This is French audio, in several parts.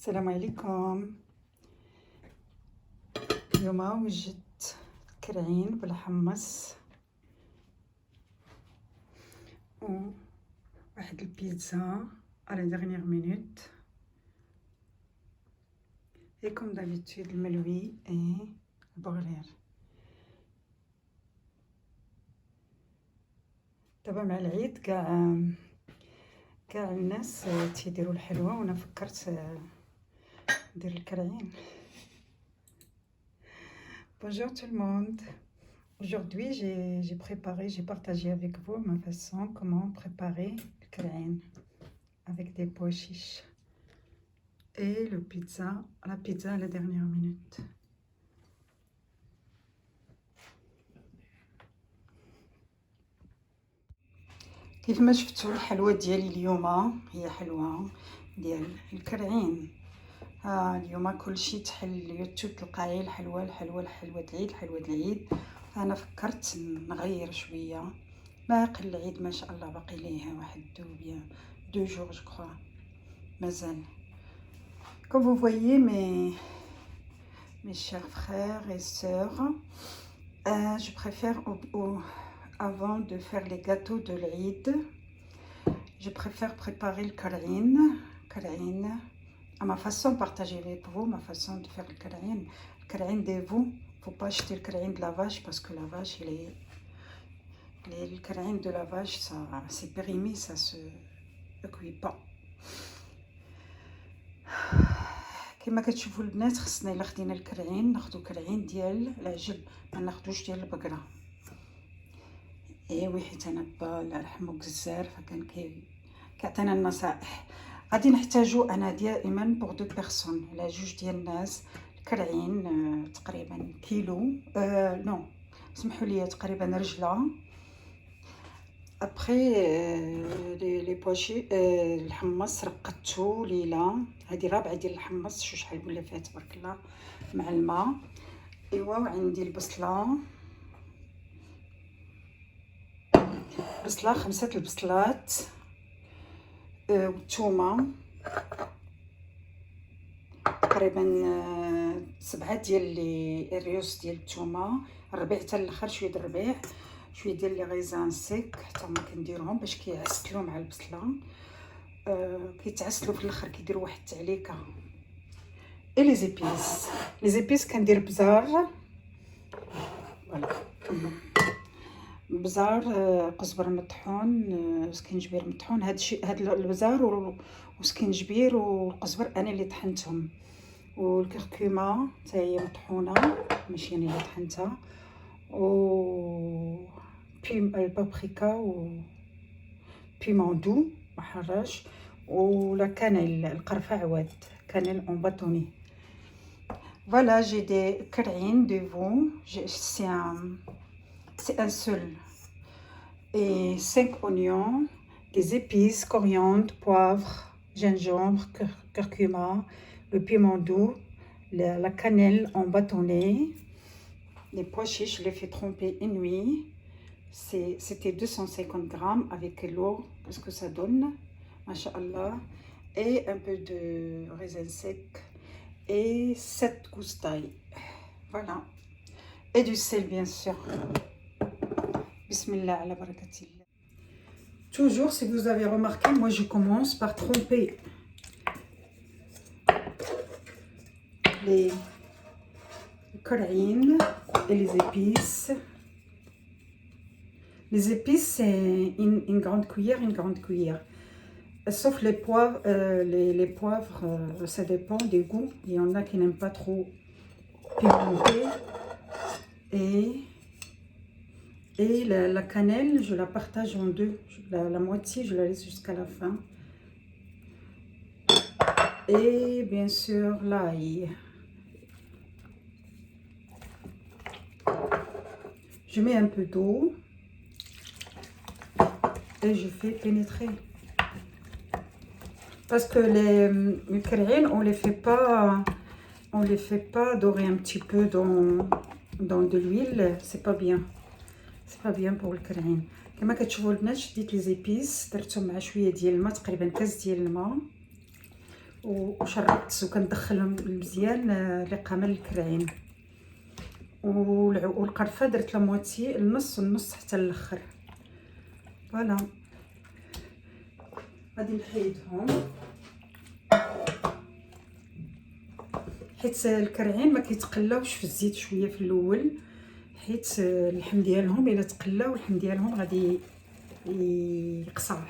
السلام عليكم. اليوم وجدت كرعين بالحمص وواحد البيتزا à la dernière minute et comme d'habitude الملوي et البغلير. دابا مع العيد كاع الناس تيديروا الحلوى وانا فكرت ندير الكرعين. Bonjour tout le monde. Aujourd'hui, j'ai partagé avec vous ma façon, comment préparer le karaïn avec des pois chiches et la pizza à la dernière minute. كيف ما شفتوا الحلوى ديالي اليوم هي حلوى ديال الكرعين. اليوم كلشي تحل اليوتيوب تلقاي الحلوى العيد. انا فكرت نغير شويه باقي العيد ما شاء الله باقي ليه واحد دو جور جو كرو مازال. Comme vous voyez mes chers frères et sœurs, je préfère avant de faire les gâteaux de l'Eid, je préfère préparer le karaïn à ma façon, partager avec vous ma façon de faire le karaïn. Le karaïn de vous, faut pas acheter le karaïn de la vache parce que la vache, le karaïn de la vache, ça c'est périmé, ça se cuit pas. كما كتشوفوا البنات خصنا الا خدينا الكرعين ناخذوا كرعين ديال العجل ما ناخذوش ديال البقره. ايوا حيت انا با الله يرحمه جزار فكان كيعطينا النصائح. غادي نحتاجو انا دائما بوغ دو بيرسون على جوج ديال الناس الكرعين تقريبا كيلو نو سمحوا لي تقريبا رجله. ابخي لي بوشي الحمص رقدتو ليله، هذه رابعه ديال الحمص، شو شحال ولا فيها تبارك الله مع الماء. ايوا وعندي البصله 5 البصلات والثومه تقريبا 7 ديال الريوس ديال الثومه، الربيع حتى الاخر شويه د الربيع، شويه ديال لي غيزان سيك حتى هما كنديرهم باش كيعسلوا مع البصله، كيتعسلوا في الاخر كيديروا واحد التعليكه. اي لي زيبيس كندير بزار، فوالا بزار، قزبر مطحون، سكينجبير مطحون. هاد البزار وسكينجبير والقزبر انا اللي طحنتهم، والكركومه حتى هي مطحونه ماشي انا اللي طحنتها، و البابريكا و بيمون دو محرش، ولا كانيل القرفه عواد كانيل اون باتوني. Voilà, j'ai des crayons devant, c'est un seul, et 5 oignons, des épices, coriandre, poivre, gingembre, curcuma, le piment doux, la cannelle en bâtonnet, les pois chiches, je les fais tremper une nuit. C'était 250 grammes avec l'eau, qu'est-ce que ça donne, masha'Allah, et un peu de raisin sec et 7 gousses d'ail, voilà, et du sel bien sûr. Bismillah ala barakatillah. Toujours, si vous avez remarqué, moi je commence par tremper les karaïnes et les épices. Les épices, c'est une grande cuillère, sauf les poivres. Les poivres, ça dépend des goûts. Il y en a qui n'aiment pas trop pimenté. Et la cannelle, je la partage en deux. La moitié, je la laisse jusqu'à la fin. Et bien sûr, l'ail. Je mets un peu d'eau et je fais pénétrer. Parce que les karaïn, on les fait pas dorer un petit peu dans de l'huile, c'est pas bien. C'est pas bien pour le karaïn. كما كتشوفوا البنات شديت لي زيبيس درتهم مع شويه ديال الماء، تقريبا كاس ديال الماء، وشربت وكندخلهم مزيان اللي قامل الكرعين. والقرفه درت لا موتي النص والنص حتى الاخر. فوالا غادي نحيدهم حيت الكرعين ما كيتقلاوش في الزيت شويه في الاول، حيت اللحم ديالهم الا تقلاو اللحم ديالهم غادي يقصح.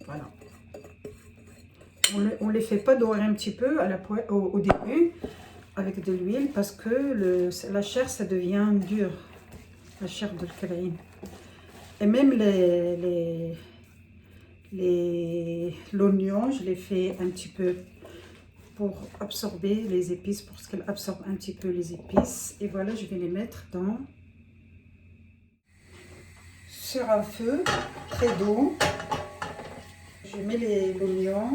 فوالا on les fait pas dorer un petit peu à la au début avec de l'huile parce que la chair ça devient dur, la chair de l'karaïn. Et même l'oignon je l'ai fait un petit peu pour absorber les épices, pour qu'elle absorbe un petit peu les épices. Et voilà, je vais les mettre sur un feu très doux. Je mets l'oignon,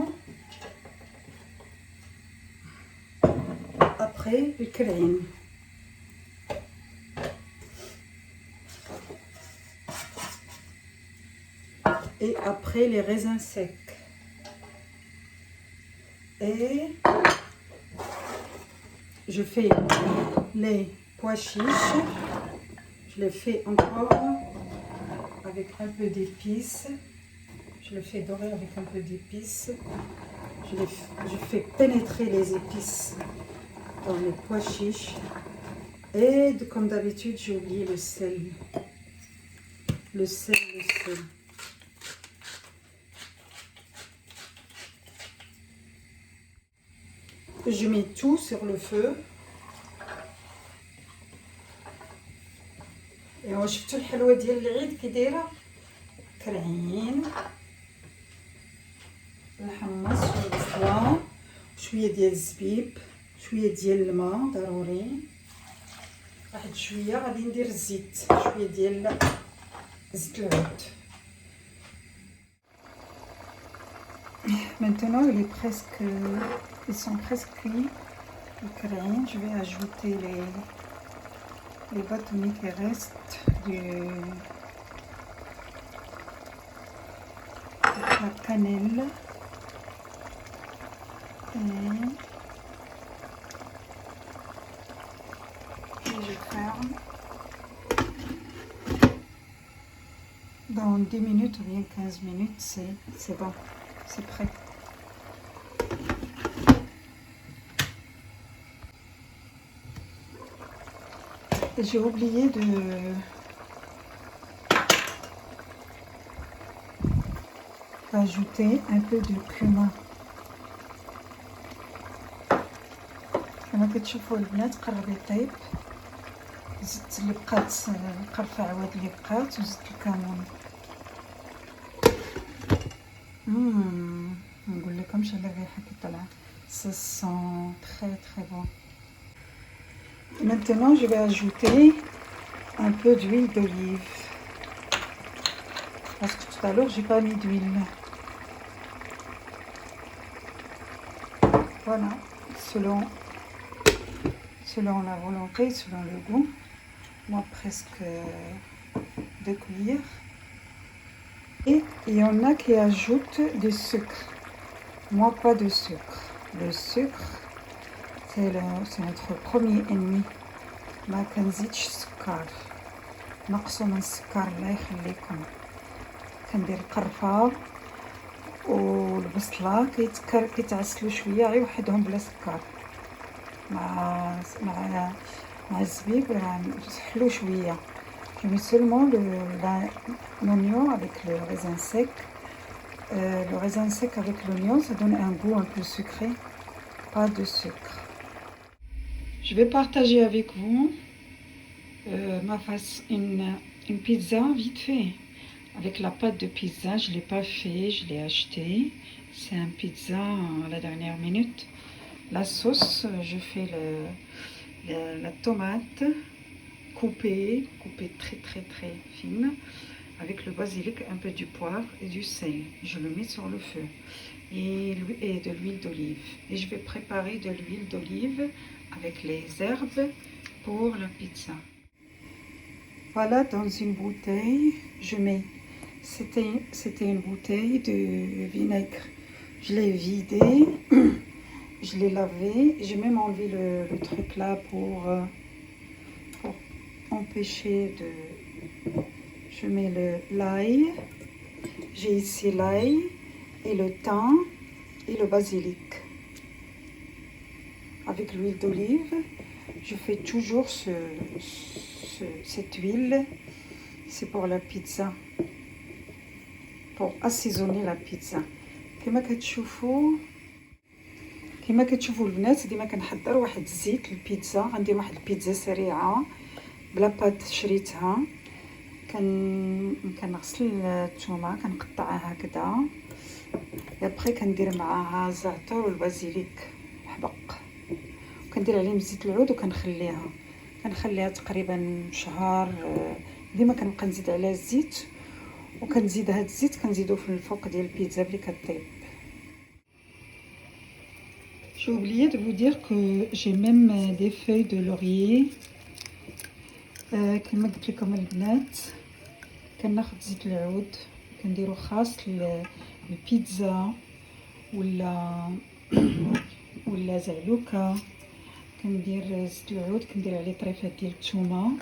après le crayon et après les raisins secs. Et je fais les pois chiches, je les fais encore avec un peu d'épices, je le fais dorer avec un peu d'épices, je fais pénétrer les épices dans les pois chiches. Et comme d'habitude j'ai oublié le sel. Le sel. Je mets tout sur le feu. ايوا شفتوا الحلوه ديال العيد كي دايره، كرعين الحمص والبصله شويه ديال الزبيب شويه ديال الماء ضروري، واحد شويه غادي ندير الزيت، شويه ديال زيت العود. Maintenant ils sont presque cuits les crains. Je vais ajouter les bâtonnets qui restent de la cannelle et je ferme. Dans 10 minutes ou bien 15 minutes, c'est bon, c'est prêt. Et j'ai oublié d'ajouter un peu de cumin. كما كتشوفوا البنات قرب يطيب، زدت اللي بقات القرفه عواد اللي بقات وزدت الكمون. نقول لكمش على الريحه كي طلعت، ça sent très très bon. Maintenant je vais ajouter un peu d'huile d'olive parce que tout à l'heure j'ai pas mis d'huile. Voilà, selon la volonté, selon le goût. Moi presque 2 cuillères. Et il y en a qui ajoutent du sucre. Moi pas de sucre. Le sucre c'est notre premier ennemi. ما كنزيدش السكر، نقصوا من السكر الله يخليكم. كندير القرفه والبصله كيتعسلوا شويه غير وحدهم بلا سكر مع الزبيب راه حلو شويه. Je mets seulement l'oignon avec le raisin sec. Le raisin sec avec l'oignon, ça donne un goût un peu sucré, pas de sucre. Je vais partager avec vous une pizza vite fait. Avec la pâte de pizza, je ne l'ai pas fait, je l'ai acheté. C'est un pizza à la dernière minute. La sauce, je fais la tomate coupée très très très fine, avec le basilic, un peu du poivre et du sel. Je le mets sur le feu et de l'huile d'olive. Et je vais préparer de l'huile d'olive avec les herbes pour la pizza. Voilà, dans une bouteille, je mets, c'était une bouteille de vinaigre Je l'ai vidé, je l'ai lavé. J'ai même enlevé le truc là pour empêcher de... Je mets l'ail. J'ai ici l'ail et le thym et le basilic. Avec l'huile d'olive, je fais toujours cette huile. C'est pour la pizza, pour assaisonner la pizza. كما كتشوفوا البنات ديما كنحضر واحد الزيت للبيتزا. غندير واحد البيتزا سريعه بلا بات شريتها. كنغسل الثومه كنقطعها هكذا. ابخي كندير معاها الزعتر والبازيليك الحبق وكندير عليهم زيت العود وكنخليها تقريبا شهر. ديما كنبقى نزيد عليها الزيت وكنزيد هاد الزيت كنزيدو في الفوق ديال البيتزا ملي كطيب. J'ai oublié de vous dire que j'ai même des feuilles de laurier. كما قلت لكم البنات كناخذ زيت العود كنديرو خاص البيتزا ولا زعلوكه. كندير زيت العود كندير عليه طريفات ديال الثومه.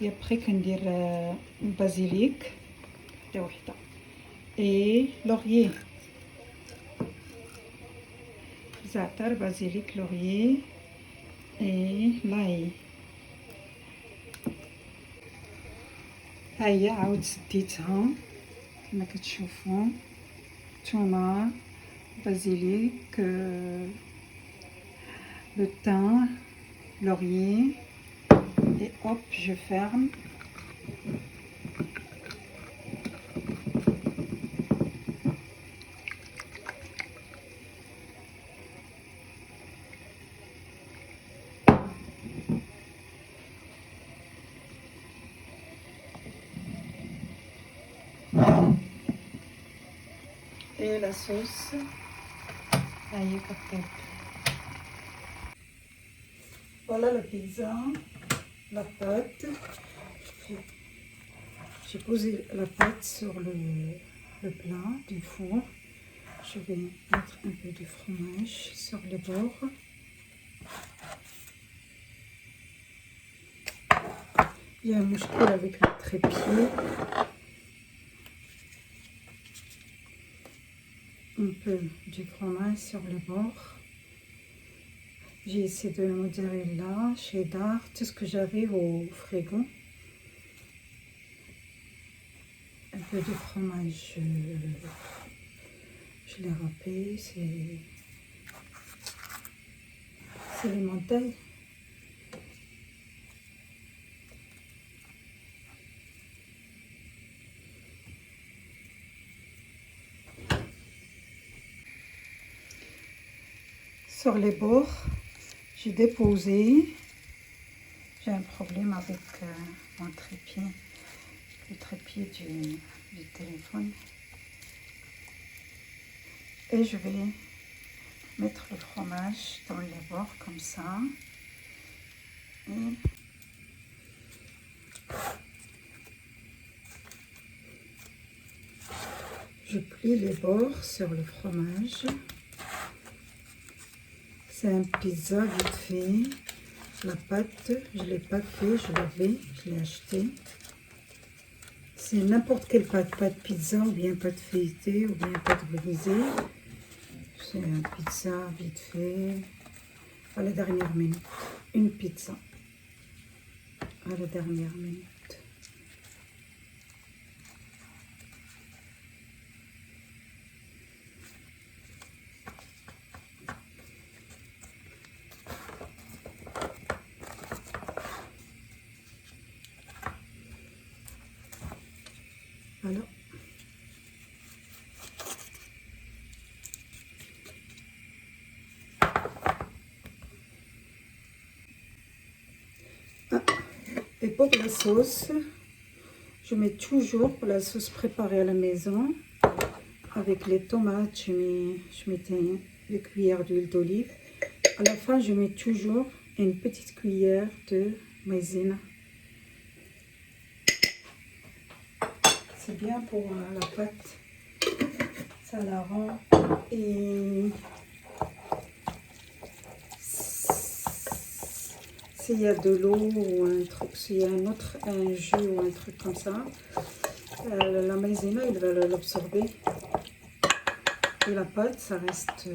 ابخي كندير البازيليك وحده اي لوريي زعتر بازيليك لوريي اي لاي. هيا عاود سديتها كما كتشوفوا ثومه بازيليك le thym, laurier et hop je ferme. Et la sauce, allez, voilà la pizza, la pâte. J'ai posé la pâte sur le plat du four. Je vais mettre un peu de fromage sur les bords. Il y a un mouchoir avec le trépied. Un peu du fromage sur les bords. J'ai ici de la mozzarella, cheddar, tout ce que j'avais au frigo. Un peu de fromage, je l'ai râpé, c'est l'emmental. Sur les bords, j'ai déposé. J'ai un problème avec mon trépied, le trépied du téléphone. Et je vais mettre le fromage dans les bords comme ça. Et je plie les bords sur le fromage. C'est un pizza vite fait. La pâte, je ne l'ai pas fait, je l'ai acheté. C'est n'importe quelle pâte pizza ou bien pâte feuilletée ou bien pâte brisée. C'est un pizza vite fait à la dernière minute. Une pizza à la dernière minute. Voilà. Et pour la sauce, je mets toujours pour la sauce préparée à la maison. Avec les tomates, je mettais une cuillère d'huile d'olive. À la fin, je mets toujours une petite cuillère de maïzena. C'est bien pour la pâte. Alors, et s'il y a de l'eau ou un truc, s'il y a un jus ou un truc comme ça, la maïzena, il va l'absorber. Et la pâte, ça reste...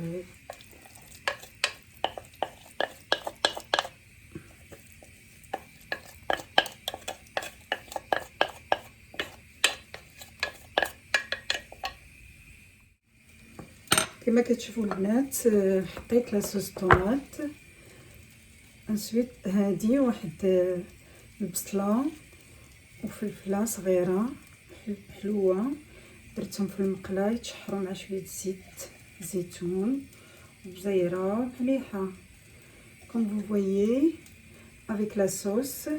كما كتشوفوا البنات حطيت لاصوص طوماط. انسويت هادي واحد البصله وفلفله صغيره حلوه درتهم في المقله يتشحروا مع شويه زيتون وبزيره مليحه. comme vous voyez avec la sauce.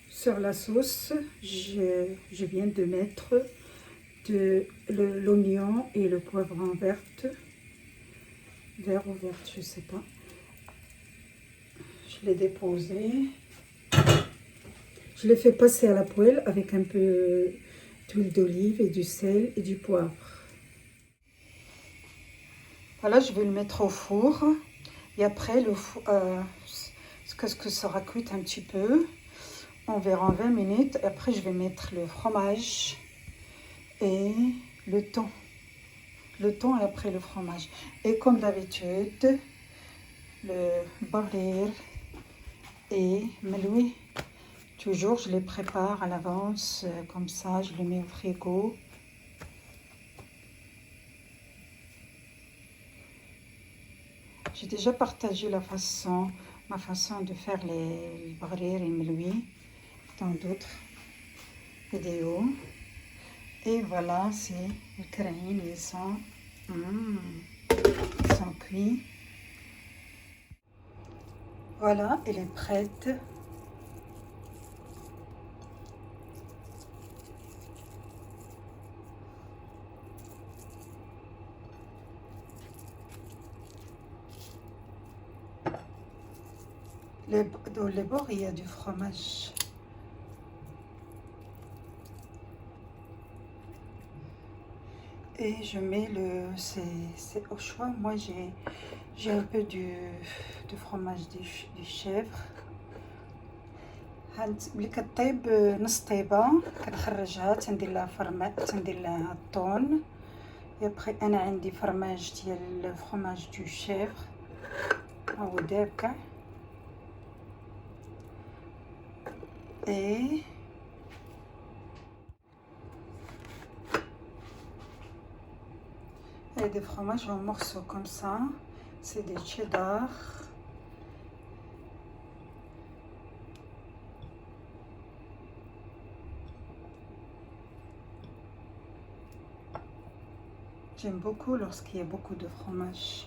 Sur la sauce, je viens de mettre l'oignon et le poivron vert ou verte, je sais pas. Je l'ai déposé. Je l'ai fait passer à la poêle avec un peu d'huile d'olive et du sel et du poivre. Voilà, je vais le mettre au four. Et après, le four, que ça sera cuit un petit peu. Environ 20 minutes. Et après, je vais mettre le fromage et le thon et après le fromage. Et comme d'habitude, le barir et meloui. Toujours, je les prépare à l'avance, comme ça, je les mets au frigo. J'ai déjà partagé ma façon de faire les barir et meloui dans d'autres vidéos. Et voilà, c'est les crayons, ils sont cuits. Voilà, elle est prête. Dans les bords, il y a du fromage. Et je mets c'est au choix. Moi, j'ai un peu de fromage du chèvre. ملي كطيب نص طيبه كنخرجها تندير لها الطون. يبقى انا عندي فرماج ديال فرماج دو شيفر هو داير كاع. Et des fromages en morceaux comme ça, c'est des cheddar. J'aime beaucoup lorsqu'il y a beaucoup de fromage.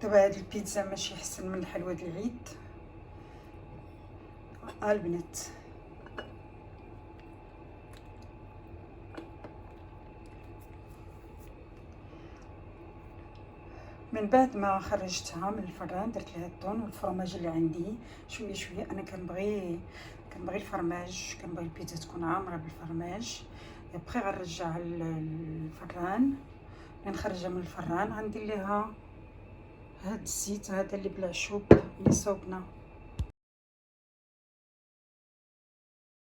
دابا هاد البيتزا ماشي احسن من الحلوى ديال العيد. البنات من بعد ما خرجتها من الفران درت لها الطون والفرماج اللي عندي شويه شويه. انا كنبغي الفرماج، كنبغي البيتزا تكون عامره بالفرماج. ابخي غنرجع الفران. نخرجها من الفران غندير ليها هاد الزيت هذا اللي بالعشوب اللي صوبنا.